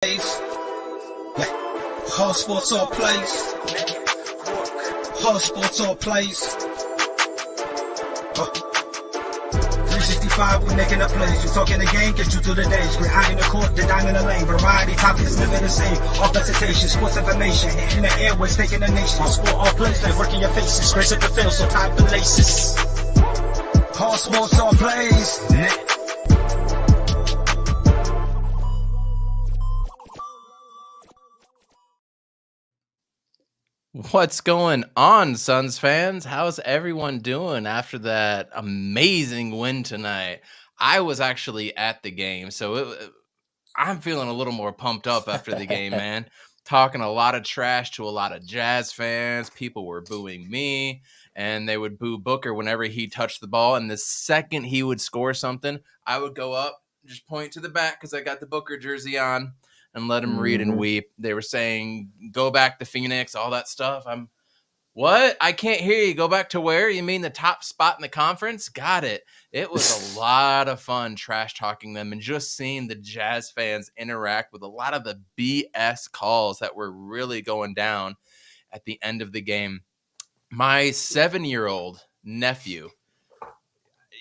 Yeah. Hard sports all plays. Hard sports all plays. 365, we making up plays. You talking the game, get you to the days. We're high in the court, the dime in the lane. Variety topics living the same. All presentation, sports information. Hitting the airways, taking the nation. Hard sport all plays, like working your faces. Grace at the field, so tie the laces. Hard sports all plays. What's going on, Suns fans? How's everyone doing after that amazing win tonight? I was actually at the game, so I'm feeling a little more pumped up after the game, man. Talking a lot of trash to a lot of Jazz fans. People were booing me, and they would boo Booker whenever he touched the ball. And the second he would score something, I would go up, just point to the back because I got the Booker jersey on, and let him read and weep. They were saying, go back to Phoenix, all that stuff. What? I can't hear you. Go back to where? You mean the top spot in the conference? Got it. It was a lot of fun trash talking them and just seeing the Jazz fans interact with a lot of the BS calls that were really going down at the end of the game. My 7-year-old nephew,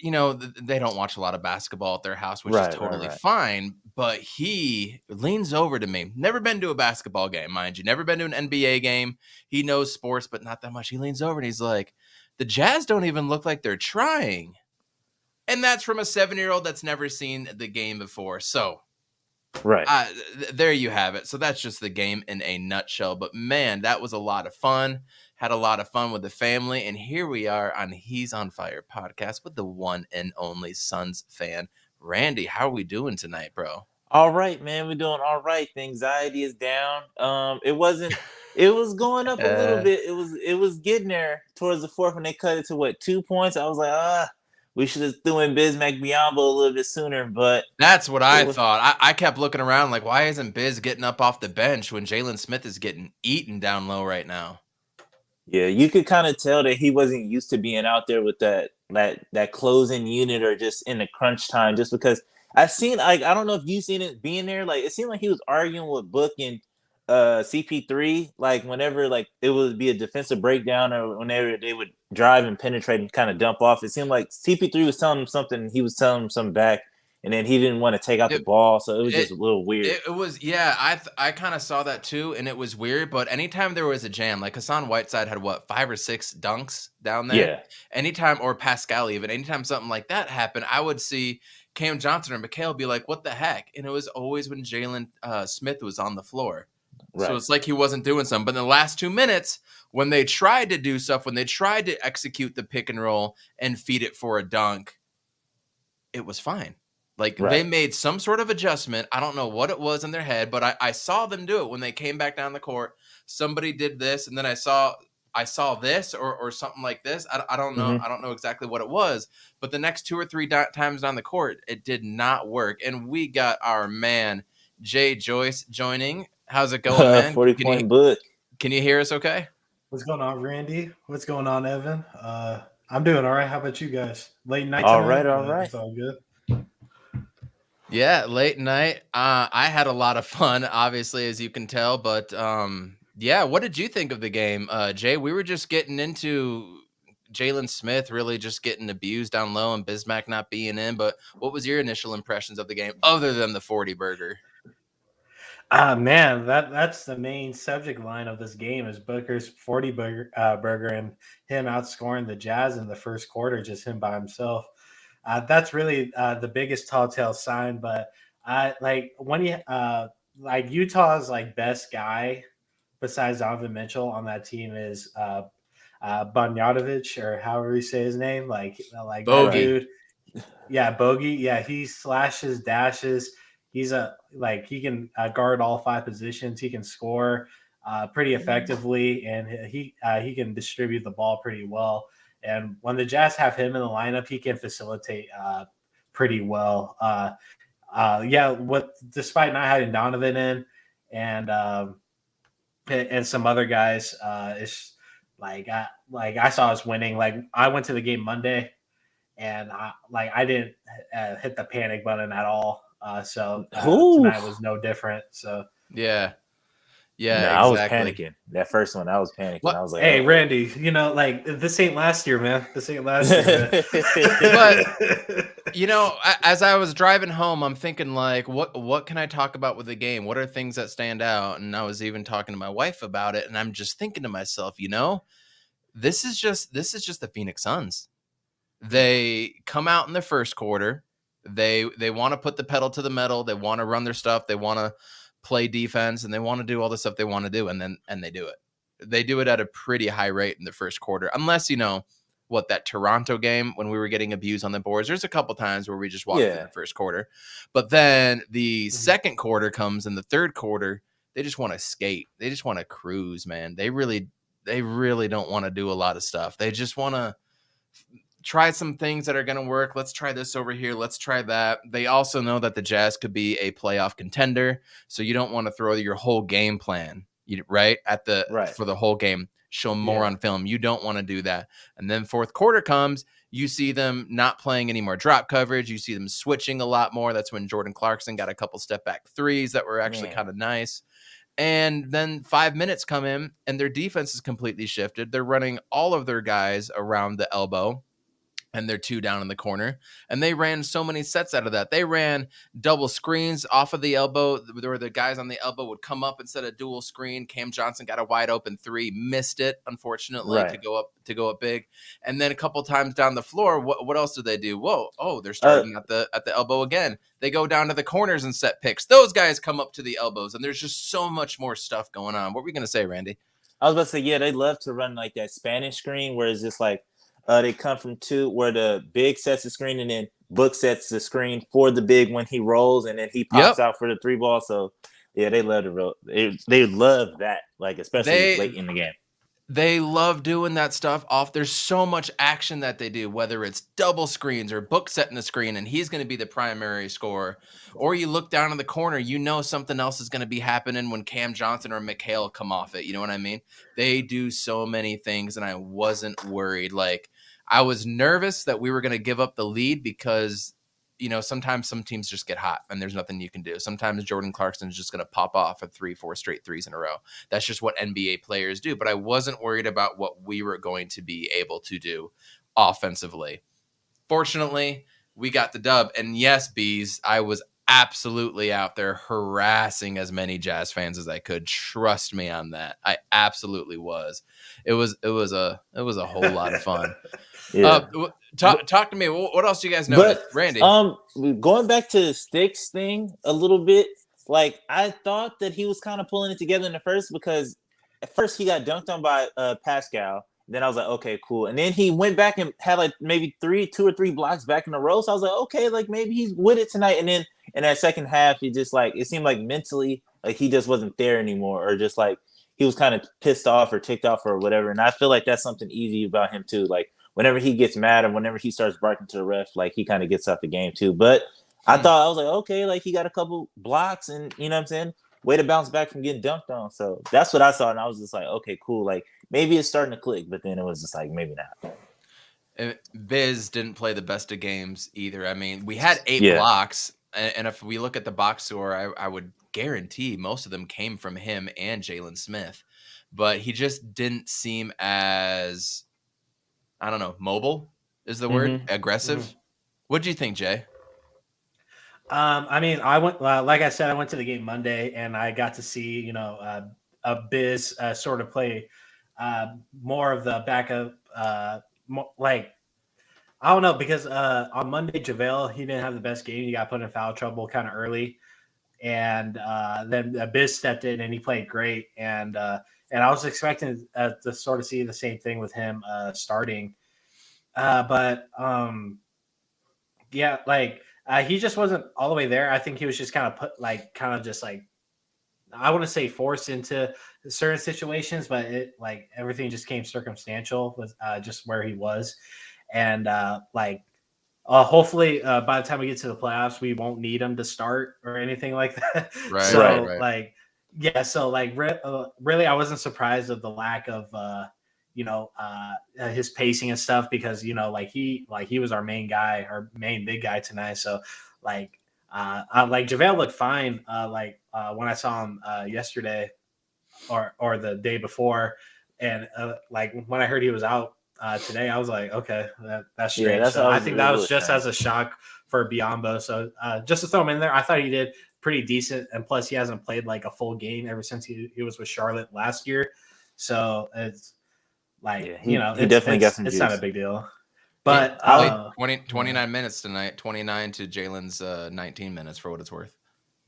they don't watch a lot of basketball at their house, which is totally fine. But he leans over to me. Never been to a basketball game, mind you. Never been to an NBA game. He knows sports, but not that much. He leans over and he's like, the Jazz don't even look like they're trying. And that's from a 7-year-old that's never seen the game before. So, there you have it. So that's just the game in a nutshell. But man, that was a lot of fun. Had a lot of fun with the family. And here we are on He's on Fire podcast with the one and only Suns fan, Randy. How are we doing tonight, bro? All right, man. We're doing all right. The anxiety is down. It was going up a little bit. It was getting there towards the fourth when they cut it to 2 points. I was like, we should have threw in Bismack Biyombo a little bit sooner, but that's what I thought. I kept looking around like, why isn't Biz getting up off the bench when Jalen Smith is getting eaten down low right now? Yeah, you could kind of tell that he wasn't used to being out there with that closing unit or just in the crunch time, just because I've seen, I don't know if you've seen it being there. Like, it seemed like he was arguing with Book and CP3, like whenever like it would be a defensive breakdown or whenever they would drive and penetrate and kind of dump off. It seemed like CP3 was telling him something, and he was telling him something back, and then he didn't want to take out the ball, so it was just a little weird. It was, yeah, I kind of saw that too, and it was weird, but anytime there was a jam, like Hassan Whiteside had 5 or 6 dunks down there? Yeah. Anytime, or Pascal even, anytime something like that happened, I would see Cam Johnson or Mikal be like, what the heck? And it was always when Jalen Smith was on the floor. Right. So it's like he wasn't doing something. But in the last 2 minutes, when they tried to do stuff, when they tried to execute the pick and roll and feed it for a dunk, it was fine. Like, they made some sort of adjustment. I don't know what it was in their head, but I saw them do it when they came back down the court. Somebody did this, and then I saw this or something like this. I don't know. Mm-hmm. I don't know exactly what it was, but the next 2 or 3 times down the court, it did not work. And we got our man, Jay Joyce, joining. How's it going, man? 40-point book. Can you hear us okay? What's going on, Randy? What's going on, Evan? I'm doing all right. How about you guys? Late night tonight? All right. It's all good. Yeah, late night. I had a lot of fun, obviously, as you can tell. But yeah, what did you think of the game, Jay? We were just getting into Jalen Smith really just getting abused down low and Bismack not being in. But what was your initial impressions of the game, other than the 40 burger? Man, that's the main subject line of this game is Booker's 40 burger and him outscoring the Jazz in the first quarter, just him by himself. That's really the biggest telltale sign. But Utah's best guy besides Donovan Mitchell on that team is Bogdanovic, or however you say his name, like Bogey. Dude. Yeah, Bogey. Yeah, he slashes, dashes. He's he can guard all 5 positions. He can score pretty effectively, and he can distribute the ball pretty well. And when the Jazz have him in the lineup, he can facilitate pretty well. Despite not having Donovan in and some other guys, it's I saw us winning. Like, I went to the game Monday, and I didn't hit the panic button at all. So Ooh. tonight was no different. So Yeah. No, Yeah, I was exactly. panicking. That first one, I was panicking. What? I was like, hey, oh. Randy, like this ain't last year, man. This ain't last year, man. But as I was driving home, I'm thinking like, what can I talk about with the game? What are things that stand out? And I was even talking to my wife about it, and I'm just thinking to myself, this is just the Phoenix Suns. They come out in the first quarter. They want to put the pedal to the metal. They want to run their stuff. They want to play defense, and they want to do all the stuff they want to do, and they do it. They do it at a pretty high rate in the first quarter, unless that Toronto game when we were getting abused on the boards. There's a couple times where we just walked through the first quarter, but then the second quarter comes in the third quarter. They just want to skate. They just want to cruise, man. They really don't want to do a lot of stuff. They just want to try some things that are going to work. Let's try this over here. Let's try that. They also know that the Jazz could be a playoff contender, so you don't want to throw your whole game plan, right? For the whole game, show more on film. You don't want to do that. And then fourth quarter comes, you see them not playing any more drop coverage. You see them switching a lot more. That's when Jordan Clarkson got a couple step back threes that were actually kind of nice. And then 5 minutes come in, and their defense is completely shifted. They're running all of their guys around the elbow, and they're 2 down in the corner. And they ran so many sets out of that. They ran double screens off of the elbow, where the guys on the elbow would come up instead of dual screen. Cam Johnson got a wide open 3, missed it, unfortunately, to go up big. And then a couple times down the floor, what else did they do? They're starting at the elbow again. They go down to the corners and set picks. Those guys come up to the elbows, and there's just so much more stuff going on. What were we going to say, Randy? I was about to say, they love to run like that Spanish screen where it's just like, they come from 2 where the big sets the screen and then Book sets the screen for the big when he rolls and then he pops out for the 3 ball. So they love they love that, like especially late in the game. They love doing that stuff off. There's so much action that they do, whether it's double screens or Book setting the screen and he's going to be the primary scorer, or you look down in the corner, something else is going to be happening when Cam Johnson or Mikal come off it. You know what I mean? They do so many things, and I wasn't worried. Like, I was nervous that we were going to give up the lead because, sometimes some teams just get hot and there's nothing you can do. Sometimes Jordan Clarkson is just going to pop off at 3-4 straight threes in a row. That's just what NBA players do. But I wasn't worried about what we were going to be able to do offensively. Fortunately, we got the dub. And yes, Bees, I was absolutely out there harassing as many Jazz fans as I could. Trust me on that. I absolutely was. It was a whole lot of fun. Talk to me. What else do you guys know, Randy? Going back to the Sticks thing a little bit, like I thought that he was kind of pulling it together in the first, because at first he got dunked on by Pascal. Then I was like, okay, cool. And then he went back and had like maybe 2 or 3 blocks back in a row. So I was like, okay, like maybe he's with it tonight. And then in that second half, he just like, it seemed like mentally, like he just wasn't there anymore, or just like he was kind of pissed off or ticked off or whatever. And I feel like that's something easy about him too. Like whenever he gets mad or whenever he starts barking to the ref, like he kind of gets out the game too. But I was like, okay, like he got a couple blocks and you know what I'm saying? Way to bounce back from getting dunked on. So that's what I saw. And I was just like, okay, cool. Like maybe it's starting to click, but then it was just like, maybe not. Biz didn't play the best of games either. I mean, we had 8 blocks. And if we look at the box score, I would guarantee most of them came from him and Jalen Smith. But he just didn't seem as, I don't know, mobile is the word, aggressive. Mm-hmm. What do you think, Jay? I mean, I went, like I said, I went to the game Monday and I got to see, a Biz sort of play more of the backup, like, I don't know, because on Monday, JaVale, he didn't have the best game. He got put in foul trouble kind of early. And then Biz stepped in and he played great. And I was expecting to sort of see the same thing with him starting. He just wasn't all the way there. I think he was just kind of I wouldn't say forced into certain situations, but it like everything just came circumstantial with just where he was. And hopefully by the time we get to the playoffs, we won't need him to start or anything like that. Right. So right. Really, I wasn't surprised of the lack of his pacing and stuff, because he was our main guy, our main big guy tonight. So Like JaVale looked fine. When I saw him yesterday or the day before, and like when I heard he was out today, I was like, okay, that's strange. Yeah, that's so what I think that was just strange. as a shock for Biyombo. So just to throw him in there, I thought he did pretty decent, and plus he hasn't played like a full game ever since he was with Charlotte last year. So it's like Yeah, he it's, definitely got it's, some it's juice. not a big deal. But He played 29 minutes tonight, 29 to Jalen's 19 minutes for what it's worth.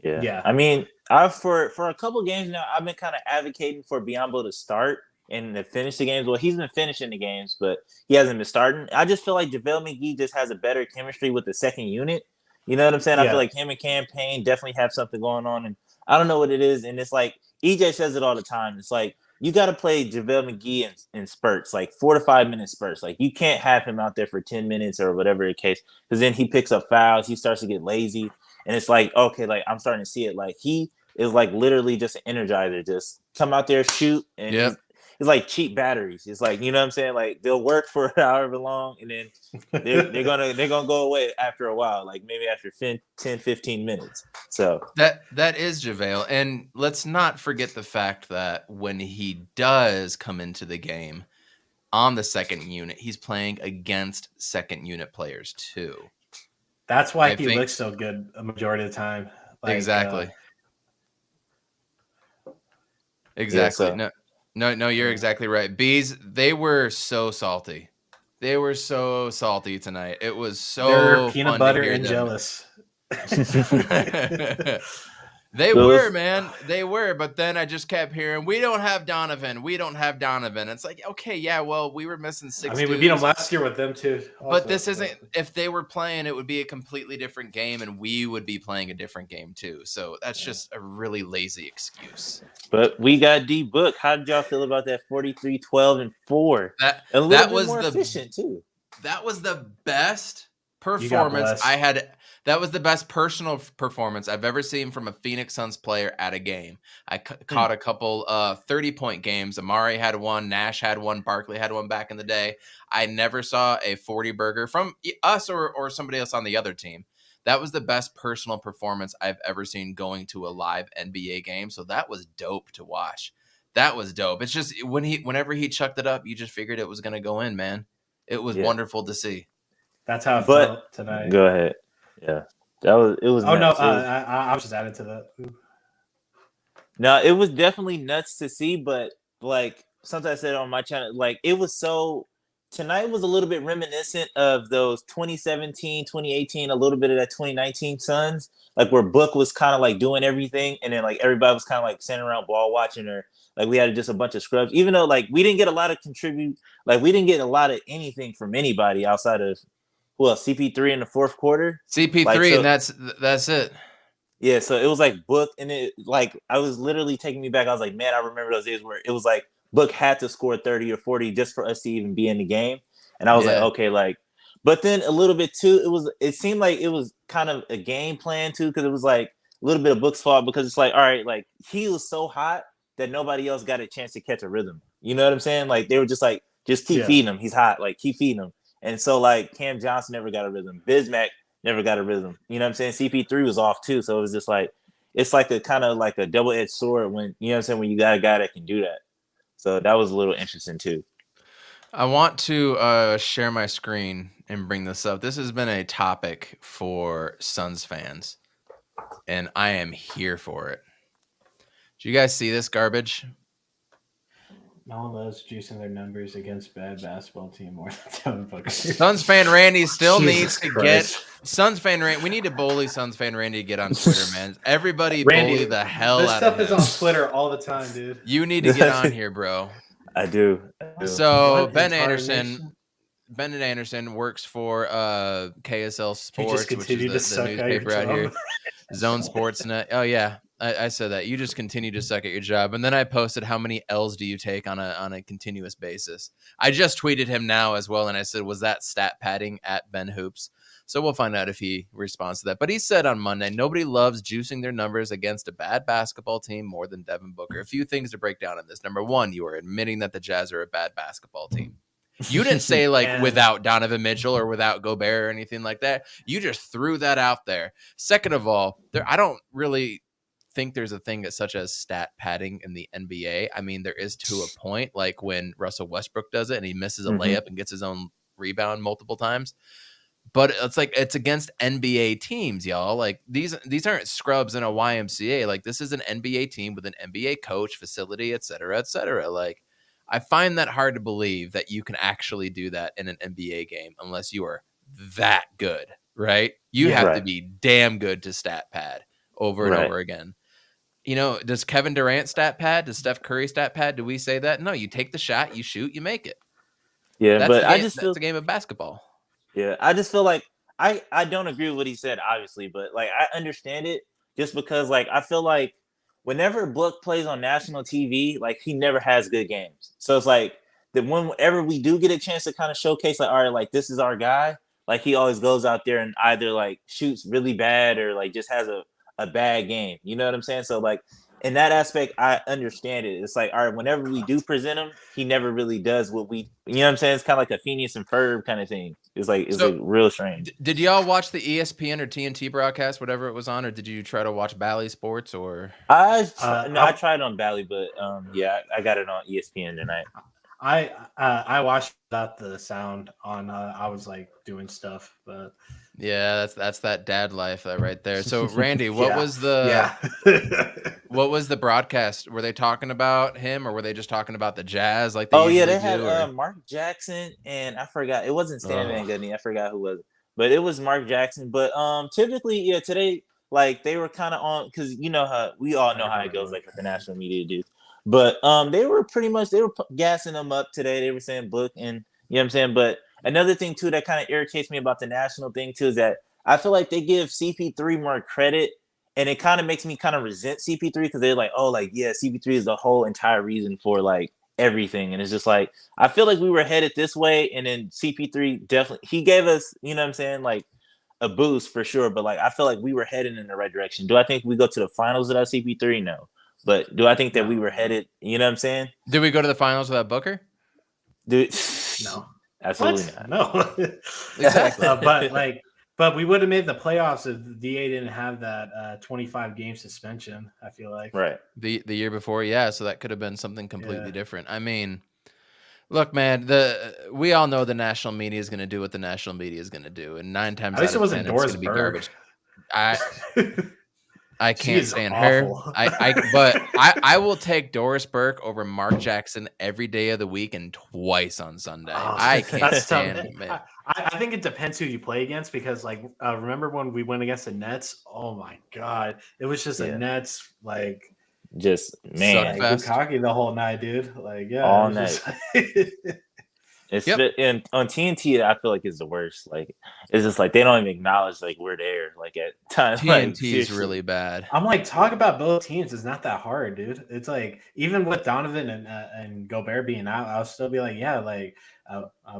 Yeah. I mean, I've for a couple games now, I've been kind of advocating for Biyombo to start and to finish the games. Well, he's been finishing the games, but he hasn't been starting. I just feel like JaVale McGee just has a better chemistry with the second unit. You know what I'm saying? I feel like him and Cam Payne definitely have something going on, and I don't know what it is. And it's like EJ says it all the time. It's like you got to play JaVale McGee in spurts, like 4 to 5 minute spurts. Like you can't have him out there for 10 minutes or whatever the case, because then he picks up fouls. He starts to get lazy. And it's like, okay, like I'm starting to see it. Like he is like literally just an energizer. Just come out there, shoot, and he's like cheap batteries. It's like, you know what I'm saying? Like they'll work for however long, and then they're gonna go away after a while, like maybe after 10, 15 minutes. So that is JaVale. And let's not forget the fact that when he does come into the game on the second unit, he's playing against second unit players too. That's why he looks so good a majority of the time. Like, exactly. Exactly. Yeah, No, you're exactly right. Bees, they were so salty. They were so salty tonight. It was so they're peanut fun butter to hear and them. jealous. They were, man. They were. But then I just kept hearing, we don't have Donovan. We don't have Donovan. It's like, okay, yeah, well, we were missing 6 we beat them last year with them too. Also. But this isn't, if they were playing, it would be a completely different game, and we would be playing a different game too. So that's just a really lazy excuse. But we got D Book. How did y'all feel about that 43, 12, and 4? That was more efficient too. That was the best performance I had. That was the best personal performance I've ever seen from a Phoenix Suns player at a game. I caught a couple 30-point games. Amari had one, Nash had one, Barkley had one back in the day. I never saw a 40-burger from us or somebody else on the other team. That was the best personal performance I've ever seen going to a live NBA game. So that was dope to watch. That was dope. It's just whenever he chucked it up, you just figured it was going to go in, man. It was wonderful to see. That's how it felt tonight. Go ahead. Yeah, it was. Oh nuts. No, I was just adding to that. No, it was definitely nuts to see, but like sometimes I said on my channel, like it was so. Tonight was a little bit reminiscent of those 2017, 2018, a little bit of that 2019 Suns, like where Book was kind of like doing everything, and then like everybody was kind of like sitting around ball watching, or like we had just a bunch of scrubs. Even though like we didn't get a lot of like we didn't get a lot of anything from anybody outside of. Well, CP3 in the fourth quarter. CP3, like, and that's it. Yeah, so it was like Book, and it like I was literally taking me back. I was like, man, I remember those days where it was like Book had to score 30 or 40 just for us to even be in the game. And I was like, okay, like, but then a little bit too, it seemed like it was kind of a game plan too, because it was like a little bit of Book's fault, because it's like, all right, like he was so hot that nobody else got a chance to catch a rhythm. You know what I'm saying? Like they were just like, just keep feeding him. He's hot. Like keep feeding him. And so, like, Cam Johnson never got a rhythm. Bismack never got a rhythm. You know what I'm saying? CP3 was off, too. So, it was just like, it's like a kind of like a double-edged sword when, you know what I'm saying, when you got a guy that can do that. So, that was a little interesting, too. I want to share my screen and bring this up. This has been a topic for Suns fans, and I am here for it. Do you guys see this garbage? No one loves juicing their numbers against bad basketball team more than Devin Booker. Suns fan Randy still needs to get Suns fan Randy. We need to bully Suns fan Randy to get on Twitter, man. Everybody bully the hell out of him. This stuff is on Twitter all the time, dude. You need to get on here, bro. I do. So Ben Anderson works for KSL Sports, which is the newspaper out here. Zone Sportsnet. Oh yeah. I said that. You just continue to suck at your job. And then I posted, how many L's do you take on a continuous basis? I just tweeted him now as well, and I said, was that stat padding at Ben Hoops? So we'll find out if he responds to that. But he said on Monday, nobody loves juicing their numbers against a bad basketball team more than Devin Booker. A few things to break down in this. Number one, you are admitting that the Jazz are a bad basketball team. You didn't say like And- without Donovan Mitchell or without Gobert or anything like that. You just threw that out there. Second of all, I don't really think there's a thing as such as stat padding in the NBA. I mean, there is to a point, like when Russell Westbrook does it and he misses a layup and gets his own rebound multiple times. But it's like it's against NBA teams, y'all. Like these aren't scrubs in a YMCA. Like this is an NBA team with an NBA coach, facility, et cetera, et cetera. Like I find that hard to believe that you can actually do that in an NBA game unless you are that good, right? You have to be damn good to stat pad over and over again. You know, does Kevin Durant stat pad? Does Steph Curry stat pad? Do we say that? No, you take the shot, you shoot, you make it. Yeah, That's but that's a game of basketball. Yeah, I just feel like I don't agree with what he said, obviously, but like I understand it just because like I feel like whenever Book plays on national TV, like he never has good games. So it's like that whenever we do get a chance to kind of showcase, like, all right, like this is our guy, like he always goes out there and either like shoots really bad or like just has a bad game. You know what I'm saying? So like in that aspect, I understand it. It's like, all right, whenever we do present him, he never really does what we, you know what I'm saying? It's kind of like a Phineas and Ferb kind of thing. It's like real strange. Did y'all watch the ESPN or TNT broadcast, whatever it was on, or did you try to watch Bally Sports or? I tried on Bally, but yeah, I got it on ESPN tonight. I watched without the sound on. I was like doing stuff, but yeah, that's that dad life right there. So Randy, what was what was the broadcast? Were they talking about him or were they just talking about the Jazz? Like they they had Mark Jackson and I forgot it wasn't Stan Van Gundy. I forgot who was it, but it was Mark Jackson. But typically, today like they were kind of on because you know how we all know how it goes like with the national media dudes. But they were gassing them up today. They were saying Book and you know what I'm saying. But another thing too that kind of irritates me about the national thing too is that I feel like they give CP3 more credit, and it kind of makes me kind of resent CP3 because they're like, oh, like yeah, CP3 is the whole entire reason for like everything, and it's just like I feel like we were headed this way, and then CP3 definitely he gave us, you know what I'm saying, like a boost for sure. But like I feel like we were headed in the right direction. Do I think we go to the finals without CP3? No. But do I think that we were headed? You know what I'm saying? Did we go to the finals without Booker? Dude, no, absolutely not. No, exactly. But we would have made the playoffs if DA didn't have that 25 game suspension. I feel like the year before, yeah. So that could have been something completely different. I mean, look, man, we all know the national media is going to do what the national media is going to do, and 9 times at least out of 10, it wasn't Doris Be garbage. I can't stand awful. her. But I will take Doris Burke over Mark Jackson every day of the week and twice on Sunday. I can't stand it, man. I think it depends who you play against because, like, remember when we went against the Nets? Oh my god, it was just a Nets like just man, Bukaki the whole night, dude. Like, yeah, all night. It's and on TNT, I feel like it's the worst. Like it's just like they don't even acknowledge like we're there. Like at times, TNT is really bad. I'm like, talk about both teams. It's not that hard, dude. It's like even with Donovan and Gobert being out, I'll still be like, yeah, like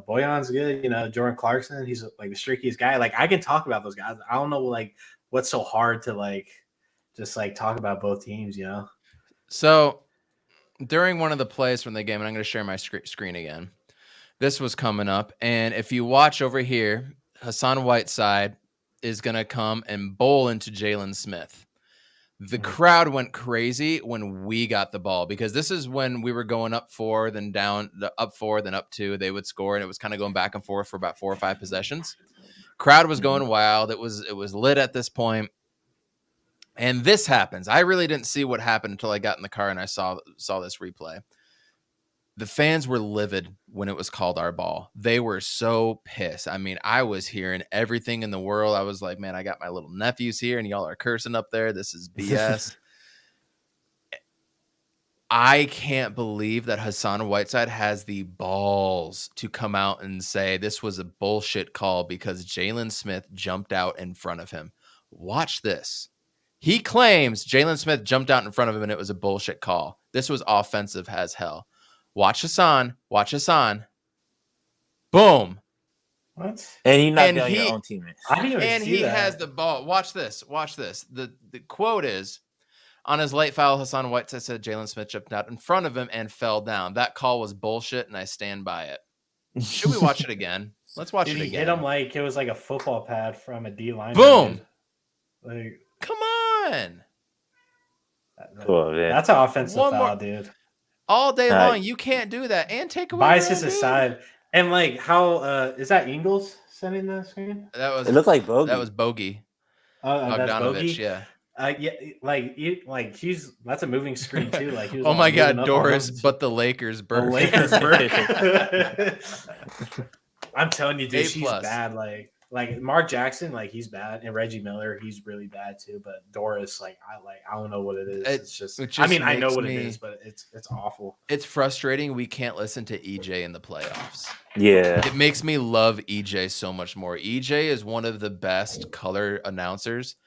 Boyan's good. You know, Jordan Clarkson, he's like the streakiest guy. Like I can talk about those guys. I don't know like what's so hard to like just like talk about both teams. You know. So during one of the plays from the game, and I'm going to share my screen again. This was coming up, and if you watch over here, Hassan Whiteside is going to come and bowl into Jalen Smith. The crowd went crazy when we got the ball because this is when we were going up 4, then down, up 4, then up 2. They would score, and it was kind of going back and forth for about 4 or 5 possessions. Crowd was going wild. It was lit at this point. And this happens. I really didn't see what happened until I got in the car and I saw this replay. The fans were livid when it was called our ball. They were so pissed. I mean, I was hearing everything in the world. I was like, man, I got my little nephews here and y'all are cursing up there. This is BS. I can't believe that Hassan Whiteside has the balls to come out and say this was a bullshit call because Jalen Smith jumped out in front of him. Watch this. He claims Jalen Smith jumped out in front of him and it was a bullshit call. This was offensive as hell. Watch Hassan. Boom. What? And he knocked down your own teammate. I didn't even see that. Has the ball. Watch this. The quote is, on his late foul, Hassan Whiteside said Jalen Smith jumped out in front of him and fell down. That call was bullshit, and I stand by it. Should we watch it again? Let's watch Dude, it he again. hit him like it was like a football pad from a D line. Boom! Like, Come on. Oh, man. that's an offensive One foul, more- dude. All day Right. long, you can't do that. And take away Biases your own dude. aside, and like how is that Ingles sending the screen? That was It looked like Bogey. that was Bogey. That's Bogey. Bogdanovich, yeah. Like he's that's a moving screen too. Like he was Oh my moving God, up Doris, on him. but the Lakers The burst. Lakers burst. I'm telling you, dude, A+. she's bad. Like Mark Jackson, like he's bad, and Reggie Miller, he's really bad too. But Doris, I don't know what it is. It's just it I mean, just I know makes what me- it is, but it's awful. It's frustrating we can't listen to EJ in the playoffs. Yeah. It makes me love EJ so much more. EJ is one of the best color announcers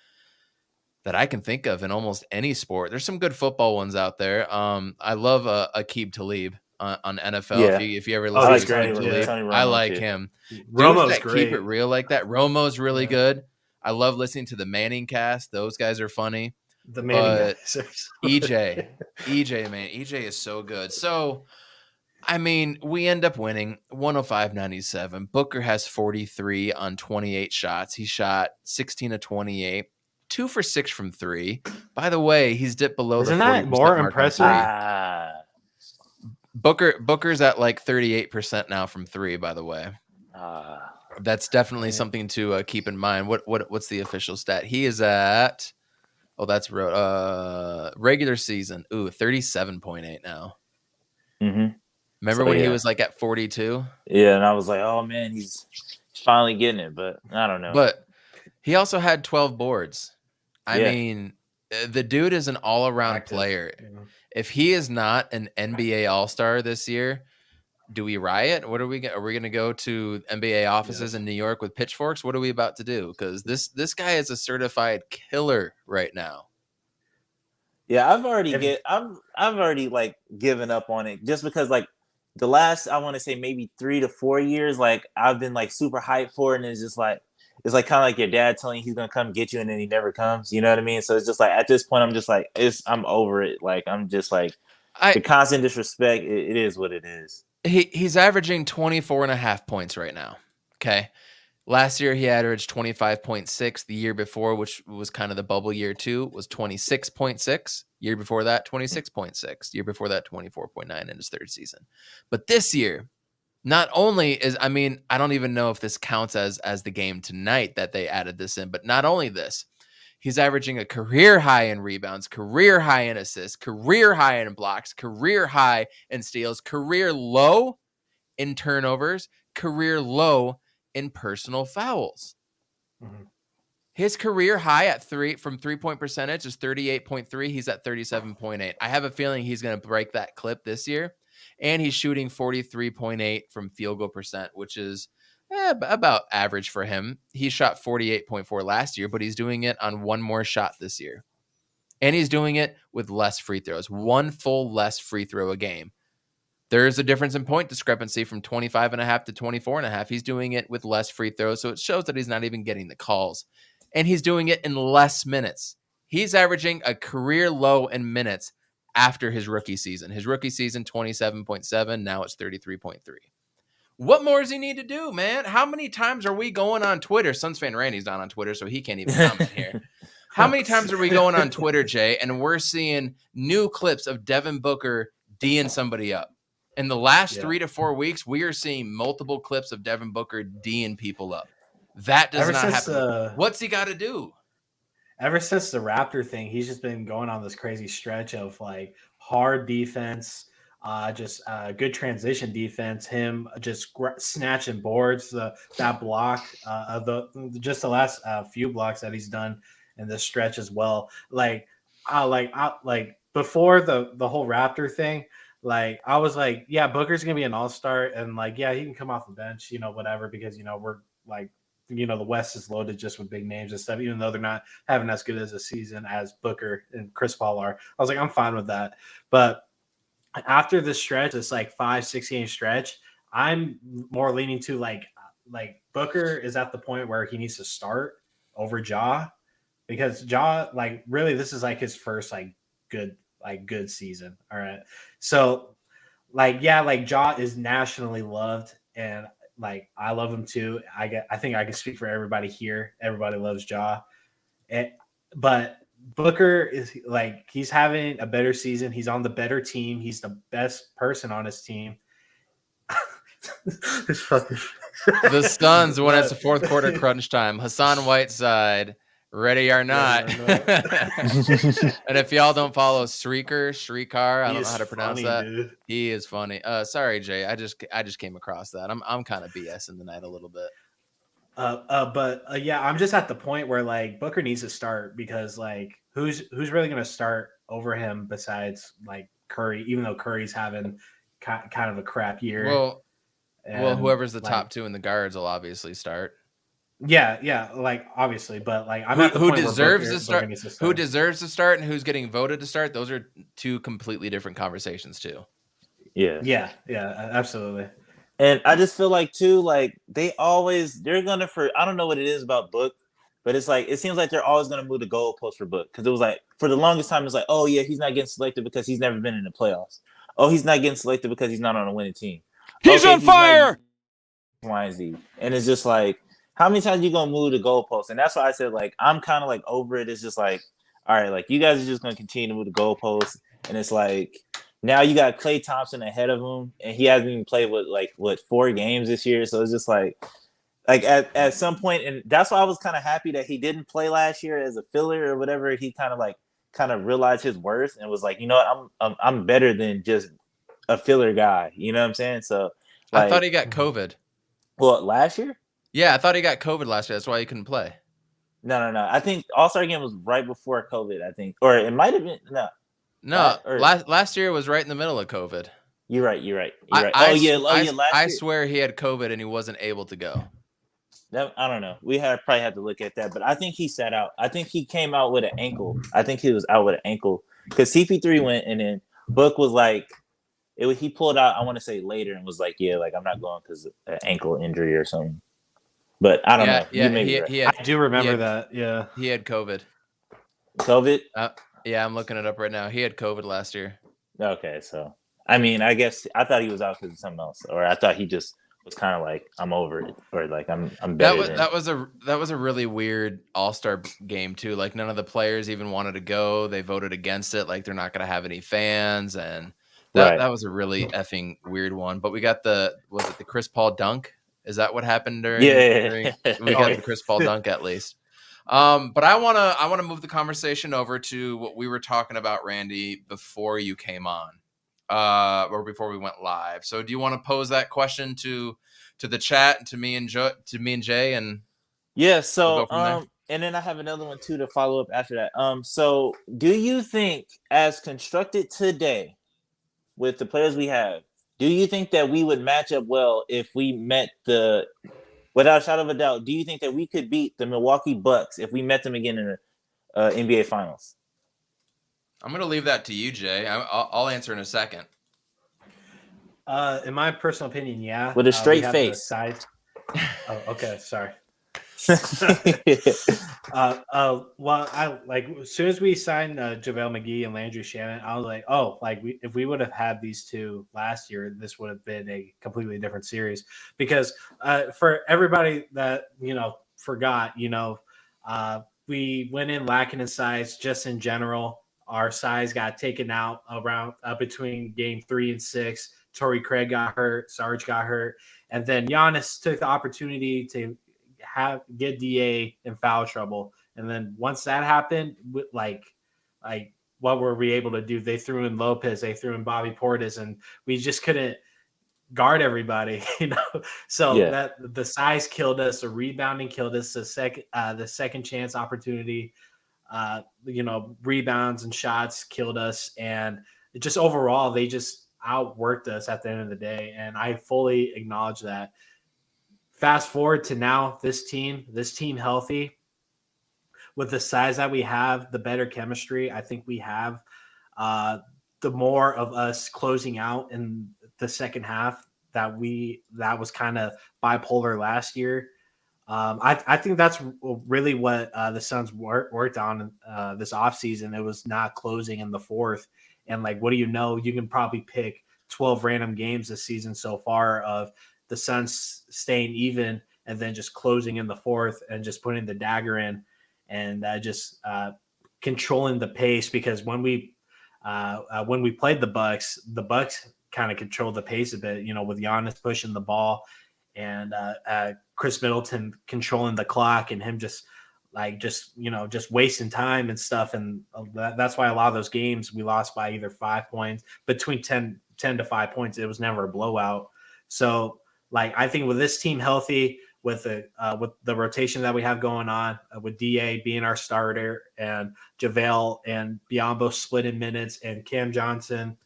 that I can think of in almost any sport. There's some good football ones out there. I love Aqib Talib on NFL. Yeah. If you ever Oh, listen he's to great, Aqib yeah. Talib, Tony Romo, I like too. him. Romo's Dudes that great. keep it real like that. Romo's really Yeah. good. I love listening to the Manning cast. Those guys are funny. The Manning but guys are so EJ, man, EJ is so good. So, I mean, we end up winning 105-97. Booker has 43 on 28 shots. He shot 16 of 28, 2 for 6 from 3. By the way, he's dipped below Isn't the 40% that more mark on impressive? three. Booker's at like 38% now from 3, by the way. That's definitely something to keep in mind. What's the official stat? He is at that's regular season. 37.8 now. Mm-hmm. Remember So, when he yeah. was like at 42? Yeah, and I was like, oh man, he's finally getting it, but I don't know. But he also had 12 boards. I Yeah. mean, the dude is an all-around active, player. you know. If he is not an NBA All-Star this year, do we riot? What are we going to go to NBA offices Yes. in New York with pitchforks? What are we about to do? Because this guy is a certified killer right now. Yeah, I've already If- I've already like given up on it just because like the last I want to say maybe 3 to 4 years, like I've been like super hyped for it, and it's like kind of like your dad telling you he's gonna come get you and then he never comes. You know what I mean? So it's just like at this point I'm just like I'm over it. Like I'm just like the constant disrespect. It is what it is. He's averaging 24.5 points right now. Okay. Last year he averaged 25.6. The year before, which was kind of the bubble year too, was 26.6. Year before that, 26.6. Year before that, 24.9 in his third season. But this year, not only is, I mean, I don't even know if this counts as the game tonight that they added this in, but not only this, he's averaging a career high in rebounds, career high in assists, career high in blocks, career high in steals, career low in turnovers, career low in personal fouls. Mhm. His career high at 3 from 3-point percentage is 38.3. He's at 37.8. I have a feeling he's going to break that clip this year. And he's shooting 43.8 from field goal percent, which is about average for him. He shot 48.4 last year, but he's doing it on one more shot this year. And he's doing it with less free throws, one full less free throw a game. There's a difference in point discrepancy from 25.5 to 24.5. He's doing it with less free throws, so it shows that he's not even getting the calls. And he's doing it in less minutes. He's averaging a career low in minutes after his rookie season. His rookie season, 27.7. Now it's 33.3. What more does he need to do, man? How many times are we going on Twitter? Suns fan Randy's not on Twitter, so he can't even comment here. How many times are we going on Twitter, Jay, and we're seeing new clips of Devin Booker D'ing somebody up? In the last 3 to 4 weeks, we are seeing multiple clips of Devin Booker D'ing people up. That does not happen. What's he got to do? Ever since the Raptor thing, he's just been going on this crazy stretch of like hard defense, just good transition defense. Him just snatching boards. That block of the last few blocks that he's done in this stretch as well. Like before the whole Raptor thing. Like I was like, yeah, Booker's gonna be an all-star, and like, yeah, he can come off the bench, whatever, because we're like, the West is loaded just with big names and stuff, even though they're not having as good as a season as Booker and Chris Paul are. I was like, I'm fine with that. But after this stretch, this like 5-6 game stretch, I'm more leaning to like Booker is at the point where he needs to start over Ja, because Ja, like, really, this is like his first good season. All right. So like, yeah, like Ja is nationally loved and like I love him too. I think I can speak for everybody here. Everybody loves Ja, but Booker is like he's having a better season. He's on the better team. He's the best person on his team. This fucking The Suns when it's the fourth quarter crunch time. Hassan Whiteside, ready or not. And if y'all don't follow Streaker, I don't know how to pronounce that. Dude. He is funny. Sorry, Jay. I just came across that. I'm kind of BSing the night a little bit. Yeah, I'm just at the point where like Booker needs to start because like who's really gonna start over him besides like Curry, even though Curry's having kind of a crap year. Well, whoever's the top two in the guards will obviously start. Yeah, like obviously, but like I'm who deserves to start. Who deserves to start and who's getting voted to start? Those are two completely different conversations too. Yeah, absolutely. And I just feel like too, like they're gonna I don't know what it is about Book, but it's like it seems like they're always gonna move the goalpost for Book because it was like for the longest time it's like, oh yeah, he's not getting selected because he's never been in the playoffs. Oh, he's not getting selected because he's not on a winning team. He's on fire. Y and Z, and it's just like how many times you gonna move the goalpost? And that's why I said like I'm kind of like over it. It's just like all right, like you guys are just gonna continue to move the goalpost, and it's like. Now you got Klay Thompson ahead of him, and he hasn't even played with 4 games this year. So it's just like at some point, and that's why I was kind of happy that he didn't play last year as a filler or whatever. He kind of realized his worth and was like, you know what, I'm better than just a filler guy. You know what I'm saying? So I thought he got COVID. Well, last year? Yeah, I thought he got COVID last year. That's why he couldn't play. No. I think All-Star game was right before COVID. I think, or it might have been No, last year was right in the middle of COVID. You're right. I swear he had COVID and he wasn't able to go. I don't know. We probably have to look at that, but I think he sat out. I think he came out with an ankle. I think he was out with an ankle because CP3 went and then Book was like, he pulled out. I want to say later and was like, yeah, like I'm not going because of an ankle injury or something. But I don't know. Yeah, I do remember that. Yeah, he had COVID. COVID. Yeah, I'm looking it up right now. He had COVID last year. Okay, so I mean, I guess I thought he was out because of something else, or I thought he just was kind of like, I'm over it, or like I'm better. That was a really weird All-Star game too. Like none of the players even wanted to go. They voted against it. Like they're not going to have any fans, and that was a really effing weird one. But we got the Chris Paul dunk? Is that what happened during? Yeah. We got the Chris Paul dunk at least. But I wanna move the conversation over to what we were talking about, Randy, before you came on, or before we went live. So, do you want to pose that question to the chat, to me and Jay, and yeah? So, we'll and then I have another one too to follow up after that. So do you think, as constructed today, with the players we have, do you think that we would match up well if we met without a shadow of a doubt, do you think that we could beat the Milwaukee Bucks if we met them again in the NBA Finals? I'm going to leave that to you, Jay. I'll answer in a second. In my personal opinion, yeah. With a straight face. Oh, okay. Sorry. Well, I like as soon as we signed JaVale McGee and Landry Shamet, I was like, oh, like if we would have had these two last year, this would have been a completely different series. Because for everybody that forgot, we went in lacking in size just in general. Our size got taken out around between game 3 and 6. Torrey Craig got hurt, Sarge got hurt, and then Giannis took the opportunity to get DA in foul trouble. And then once that happened, like what were we able to do? They threw in Lopez, they threw in Bobby Portis, and we just couldn't guard everybody, So that the size killed us, the rebounding killed us, the second chance opportunity, rebounds and shots killed us, and it just overall they just outworked us at the end of the day. And I fully acknowledge that. Fast forward to now, this team healthy with the size that we have, the better chemistry I think we have, the more of us closing out in the second half that was kind of bipolar last year. I think that's really what the Suns worked on this offseason. It was not closing in the fourth. And like, what do you know? You can probably pick 12 random games this season so far of the Suns staying even and then just closing in the fourth and just putting the dagger in and just controlling the pace. Because when we played the Bucks kind of controlled the pace a bit, with Giannis pushing the ball and Chris Middleton controlling the clock and him just wasting time and stuff. And that's why a lot of those games we lost by either 5 points, between 10 to 5 points. It was never a blowout. So I think with this team healthy, with the rotation that we have going on, with DA being our starter and JaVale and Biyombo splitting minutes and Cam Johnson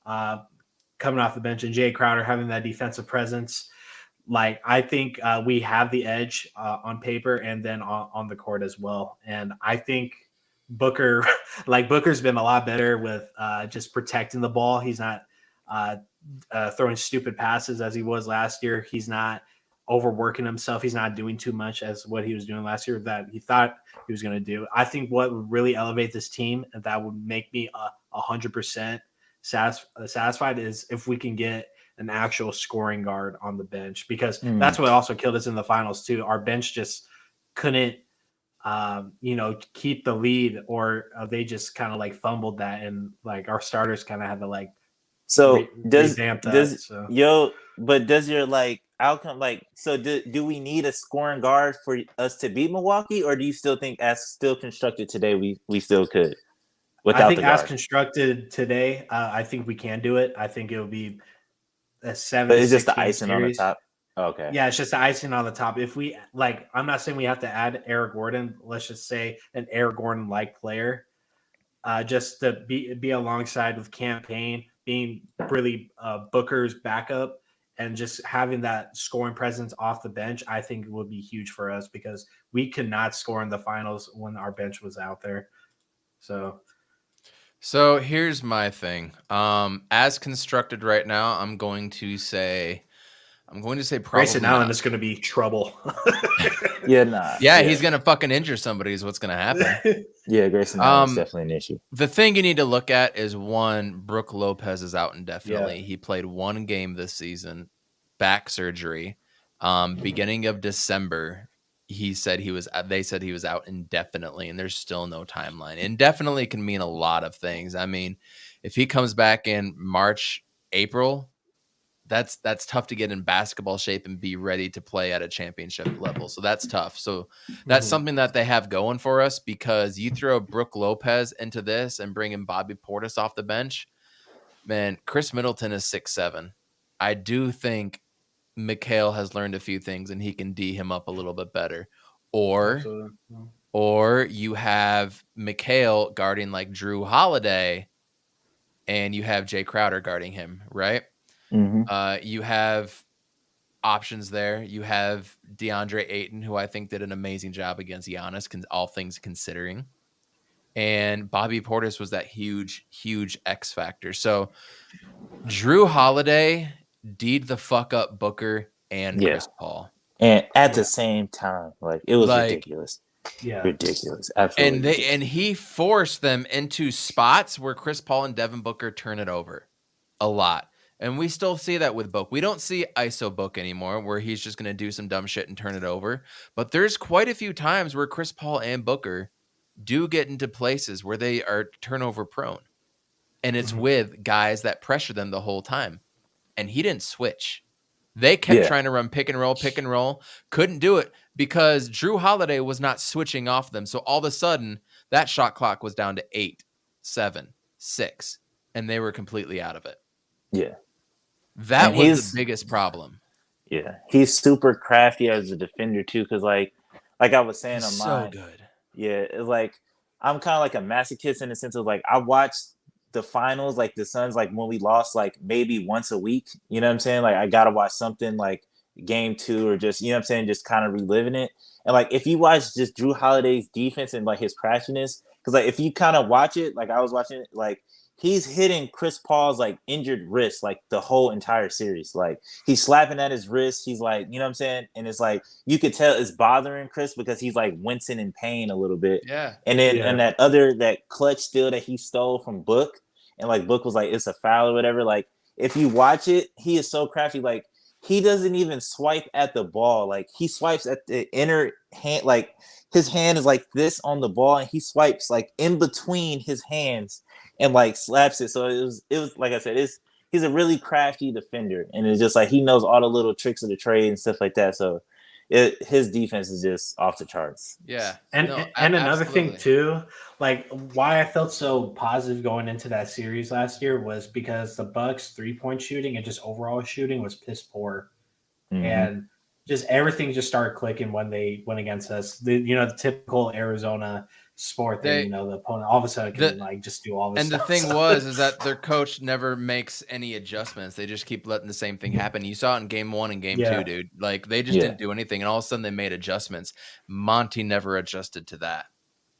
coming off the bench and Jay Crowder having that defensive presence, I think we have the edge on paper and then on the court as well. And I think Booker's been a lot better with just protecting the ball. He's not throwing stupid passes as he was last year. He's not overworking himself. He's not doing too much as what he was doing last year that he thought he was going to do. I think what would really elevate this team and that would make me 100% satisfied is if we can get an actual scoring guard on the bench, because that's what also killed us in the finals too. Our bench just couldn't, keep the lead, or they just kind of fumbled that, and our starters kind of had to does your outcome do we need a scoring guard for us to beat Milwaukee, or do you still think as still constructed today we still could without I think the guard? As constructed today, I think we can do it. I think it would be a 7. But it's just the icing on the top. Okay. Yeah, it's just the icing on the top. If we I'm not saying we have to add Eric Gordon. Let's just say an Eric Gordon-like player, just to be alongside with Campaign, being really Booker's backup, and just having that scoring presence off the bench. I think would be huge for us because we could not score in the finals when our bench was out there. So here's my thing. As constructed right now, I'm going to say probably Grayson Allen not. is going to be trouble. Yeah, he's going to fucking injure somebody is what's going to happen. Yeah, Grayson Allen is definitely an issue. The thing you need to look at is, one, Brook Lopez is out indefinitely. Yeah. He played one game this season, back surgery. Beginning of December, they said he was out indefinitely, and there's still no timeline. Indefinitely can mean a lot of things. I mean, if he comes back in March, April, that's tough to get in basketball shape and be ready to play at a championship level. So that's tough. So that's something that they have going for us, because you throw Brook Lopez into this and bring in Bobby Portis off the bench, man, Chris Middleton is 6'7". I do think Mikal has learned a few things and he can D him up a little bit better. Or you have Mikal guarding like Drew Holiday and you have Jay Crowder guarding him, right? You have options there. You have DeAndre Ayton, who I think did an amazing job against Giannis, all things considering. And Bobby Portis was that huge, huge X factor. So Drew Holiday D'd the fuck up Booker and Chris Paul. And at the same time, it was ridiculous. Yeah. Ridiculous. Absolutely. And he forced them into spots where Chris Paul and Devin Booker turn it over a lot. And we still see that with Book. We don't see ISO Book anymore, where he's just going to do some dumb shit and turn it over. But there's quite a few times where Chris Paul and Booker do get into places where they are turnover prone. And it's with guys that pressure them the whole time. And he didn't switch. They kept trying to run pick and roll. Couldn't do it because Drew Holiday was not switching off them. So all of a sudden, that shot clock was down to 8, 7, 6. And they were completely out of it. Yeah. That was the biggest problem. Yeah, he's super crafty as a defender too, because like I was saying on mine, so good. Yeah, it's I'm kind of like a masochist in the sense of I watched the finals, the Suns, when we lost, maybe once a week. You know what I'm saying? I gotta watch something game 2 or just, you know what I'm saying, just kind of reliving it. And if you watch just Drew Holiday's defense and his craftiness, because if you kind of watch it, I was watching it, he's hitting Chris Paul's injured wrist the whole entire series. He's slapping at his wrist. He's you know what I'm saying? And it's you could tell it's bothering Chris because he's wincing in pain a little bit. Yeah. And then and that clutch steal that he stole from Book, and Book was it's a foul or whatever. If you watch it, he is so crafty. he doesn't even swipe at the ball. Like he swipes at the inner hand, like his hand is like this on the ball, and he swipes like in between his hands and like slaps it. So it was like I said, he's a really crafty defender, and it's just like he knows all the little tricks of the trade and stuff like that. So his defense is just off the charts. Yeah. And No, and another thing absolutely. too, like why I felt so positive going into that series last year was because the Bucks 3-point shooting and just overall shooting was piss poor, and just everything just started clicking when they went against us. The typical Arizona sport They- thing, the opponent all of a sudden can like just do all this And the stuff. thing is that their coach never makes any adjustments. They just keep letting the same thing happen. You saw it in game 1 and game 2, dude. Like they just didn't do anything, and all of a sudden they made adjustments. Monty never adjusted to that.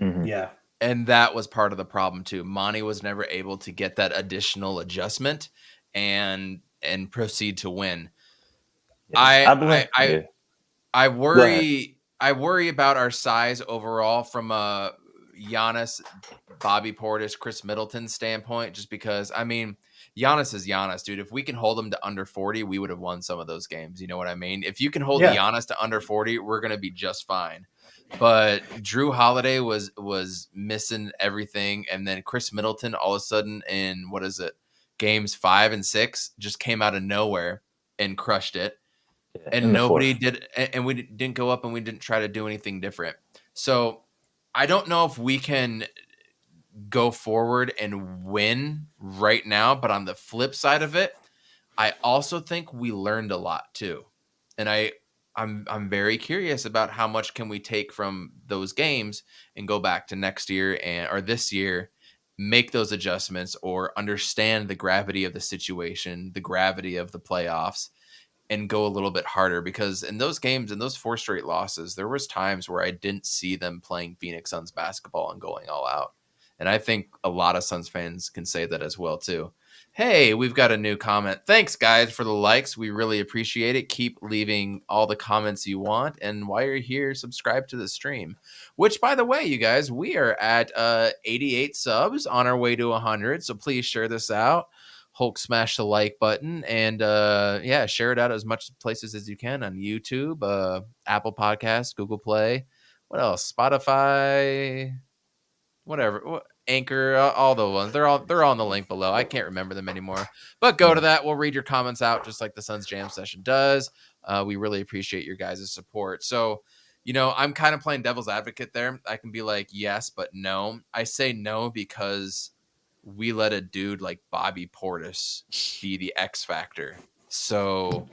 Yeah. And that was part of the problem too. Monty was never able to get that additional adjustment and proceed to win. I worry about our size overall from a Giannis, Bobby Portis, Chris Middleton standpoint, just because I mean Giannis is Giannis, dude. If we can hold him to under 40, we would have won some of those games. You know what I mean? If you can hold Giannis to under 40, we're gonna be just fine. But Drew Holiday was missing everything, and then Chris Middleton all of a sudden in games 5 and 6 just came out of nowhere and crushed it. And nobody did, and we didn't go up and we didn't try to do anything different. So I don't know if we can go forward and win right now, but on the flip side of it, I also think we learned a lot too. And I'm very curious about how much can we take from those games and go back to next year or this year, make those adjustments or understand the gravity of the situation, the gravity of the playoffs, and go a little bit harder, because in those games, in those 4 straight losses, there was times where I didn't see them playing Phoenix Suns basketball and going all out. And I think a lot of Suns fans can say that as well too. Hey, we've got a new comment. Thanks guys for the likes. We really appreciate it. Keep leaving all the comments you want. And while you're here, subscribe to the stream, which by the way, you guys, we are at 88 subs on our way to 100. So please share this out. Hulk smash the like button and share it out as much places as you can on YouTube, Apple Podcasts, Google Play, what else? Spotify, whatever, Anchor, all the ones. They're all in the link below. I can't remember them anymore. But go to that. We'll read your comments out just like the Suns Jam session does. We really appreciate your guys' support. So, I'm kind of playing devil's advocate there. I can be like, yes, but no. I say no because we let a dude like Bobby Portis be the X factor. So